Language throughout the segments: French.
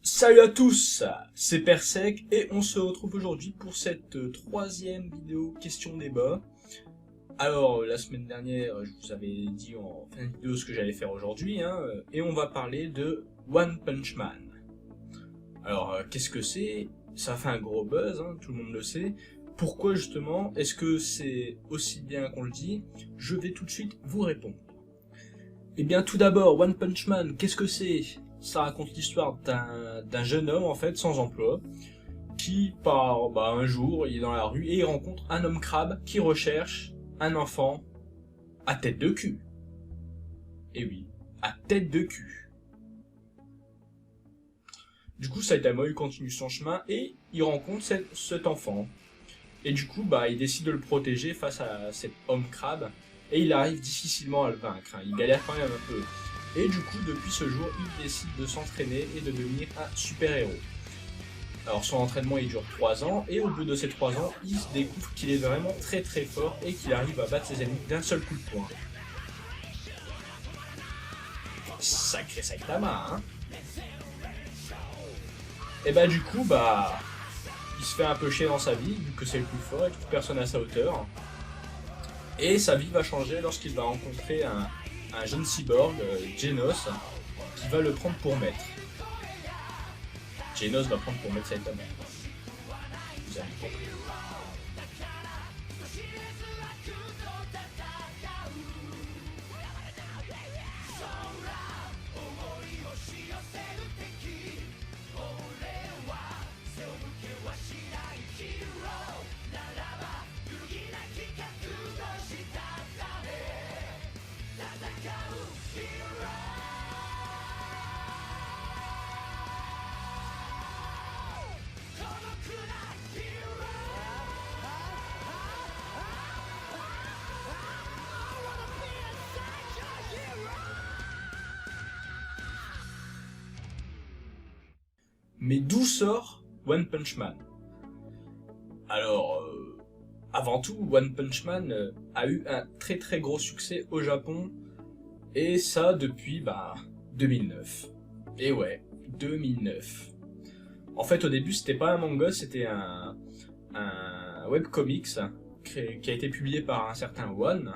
Salut à tous, c'est Persec et on se retrouve aujourd'hui pour cette troisième vidéo question-débat. Alors la semaine dernière je vous avais dit en fin de vidéo ce que j'allais faire aujourd'hui et on va parler de One Punch Man. Alors qu'est-ce que c'est? Ça fait un gros buzz, tout le monde le sait. Pourquoi justement est-ce que c'est aussi bien qu'on le dit? Je vais tout de suite vous répondre. Eh bien tout d'abord, One Punch Man, qu'est-ce que c'est? Ça raconte l'histoire d'un jeune homme en fait sans emploi qui part un jour, il est dans la rue et il rencontre un homme crabe qui recherche un enfant à tête de cul. Et oui, à tête de cul. Du coup Saitama il continue son chemin et il rencontre cet enfant. Et du coup il décide de le protéger face à cet homme crabe et il arrive difficilement à le vaincre. Il galère quand même un peu. Et du coup, depuis ce jour, il décide de s'entraîner et de devenir un super-héros. Alors son entraînement il dure 3 ans, et au bout de ces 3 ans, il se découvre qu'il est vraiment très très fort et qu'il arrive à battre ses ennemis d'un seul coup de poing. Sacré Saitama, hein. Et du coup, il se fait un peu chier dans sa vie, vu que c'est le plus fort et toute personne à sa hauteur. Et sa vie va changer lorsqu'il va rencontrer un jeune cyborg, Genos, qui va le prendre pour maître. Genos va prendre pour maître Saitama. Vous avez compris. Mais d'où sort One Punch Man? Alors, avant tout, One Punch Man a eu un très très gros succès au Japon, et ça depuis 2009. Et ouais, 2009. En fait, au début, c'était pas un manga, c'était un webcomics qui a été publié par un certain One,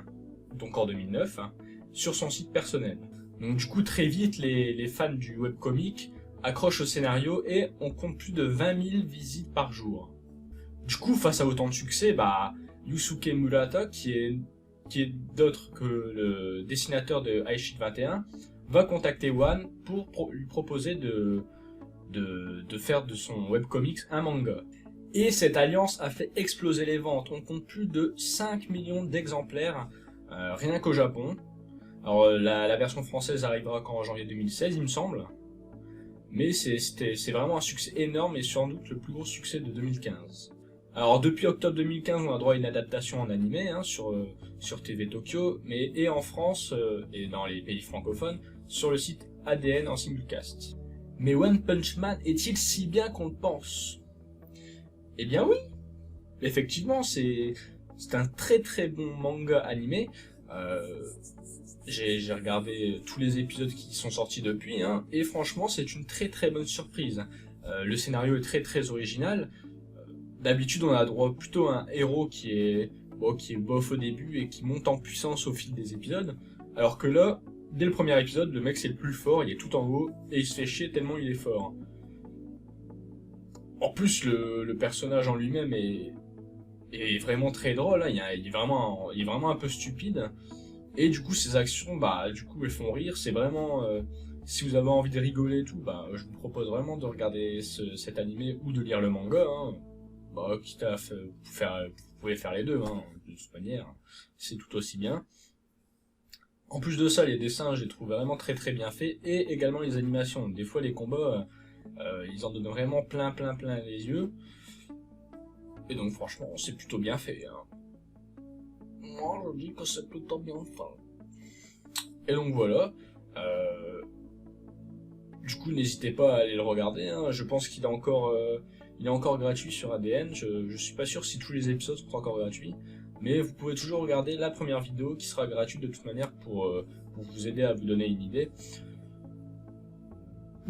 donc en 2009, sur son site personnel. Donc du coup, très vite, les fans du webcomic accrochent au scénario et on compte plus de 20 000 visites par jour. Du coup, face à autant de succès, Yusuke Murata, qui est d'autre que le dessinateur de Aishid 21, va contacter One pour lui proposer de faire de son webcomics un manga. Et cette alliance a fait exploser les ventes. On compte plus de 5 millions d'exemplaires rien qu'au Japon. Alors la version française arrivera qu'en janvier 2016, il me semble. Mais c'est vraiment un succès énorme et sans doute le plus gros succès de 2015. Alors depuis octobre 2015, on a droit à une adaptation en animé sur TV Tokyo, et en France et dans les pays francophones, sur le site ADN en simulcast. Mais One Punch Man est-il si bien qu'on le pense? Eh bien oui, effectivement, c'est un très très bon manga animé. J'ai regardé tous les épisodes qui sont sortis depuis, et franchement c'est une très très bonne surprise. Le scénario est très très original. D'habitude on a droit plutôt à un héros qui est bof au début et qui monte en puissance au fil des épisodes, alors que là, dès le premier épisode, le mec c'est le plus fort, il est tout en haut, et il se fait chier tellement il est fort. En plus le personnage en lui-même est vraiment très drôle, il est vraiment un peu stupide. Et du coup, ces actions, elles font rire. C'est vraiment, si vous avez envie de rigoler et tout, je vous propose vraiment de regarder cet animé ou de lire le manga. Quitte à vous pouvez faire les deux, de toute manière, c'est tout aussi bien. En plus de ça, les dessins, je les trouve vraiment très très bien faits, et également les animations. Des fois, les combats, ils en donnent vraiment plein les yeux. Et donc, franchement, c'est plutôt bien fait. Moi, je dis que c'est plutôt bien fait. Et donc voilà. Du coup, n'hésitez pas à aller le regarder. Je pense qu'il est encore gratuit sur ADN. Je suis pas sûr si tous les épisodes sont encore gratuits. Mais vous pouvez toujours regarder la première vidéo qui sera gratuite de toute manière pour vous aider à vous donner une idée.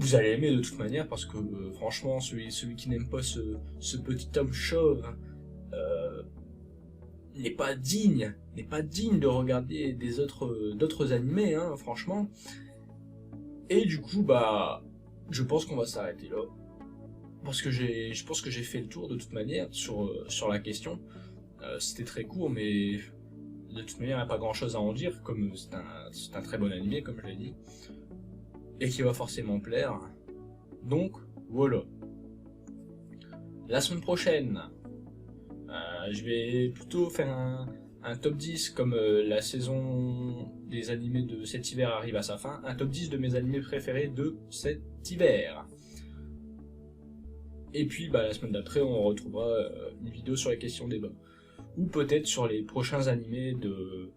vous allez aimer de toute manière parce que franchement, celui qui n'aime pas ce petit homme chauve euh, n'est pas digne de regarder d'autres animés, hein, franchement. Et du coup, bah, je pense qu'on va s'arrêter là. Parce que je pense que j'ai fait le tour de toute manière sur la question. C'était très court, mais de toute manière, il n'y a pas grand chose à en dire, comme c'est un très bon animé, comme je l'ai dit, et qui va forcément plaire. Donc, voilà. La semaine prochaine, je vais plutôt faire un top 10, comme la saison des animés de cet hiver arrive à sa fin, un top 10 de mes animés préférés de cet hiver. Et puis bah, la semaine d'après, on retrouvera une vidéo sur les questions débat. Ou peut-être sur les prochains animés de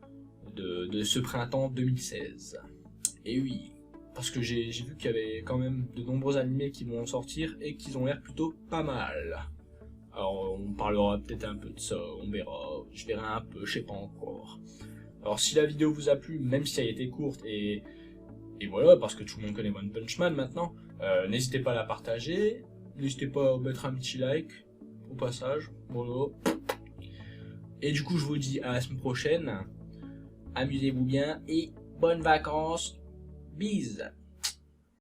ce printemps 2016. Et oui, parce que j'ai vu qu'il y avait quand même de nombreux animés qui vont sortir et qui ont l'air plutôt pas mal. Alors on parlera peut-être un peu de ça, on verra, je verrai un peu, je sais pas encore. Alors si la vidéo vous a plu, même si elle était courte, et voilà, parce que tout le monde connaît One Punch Man maintenant, n'hésitez pas à la partager, n'hésitez pas à mettre un petit like au passage, voilà. Et du coup je vous dis à la semaine prochaine, amusez-vous bien et bonnes vacances, bises.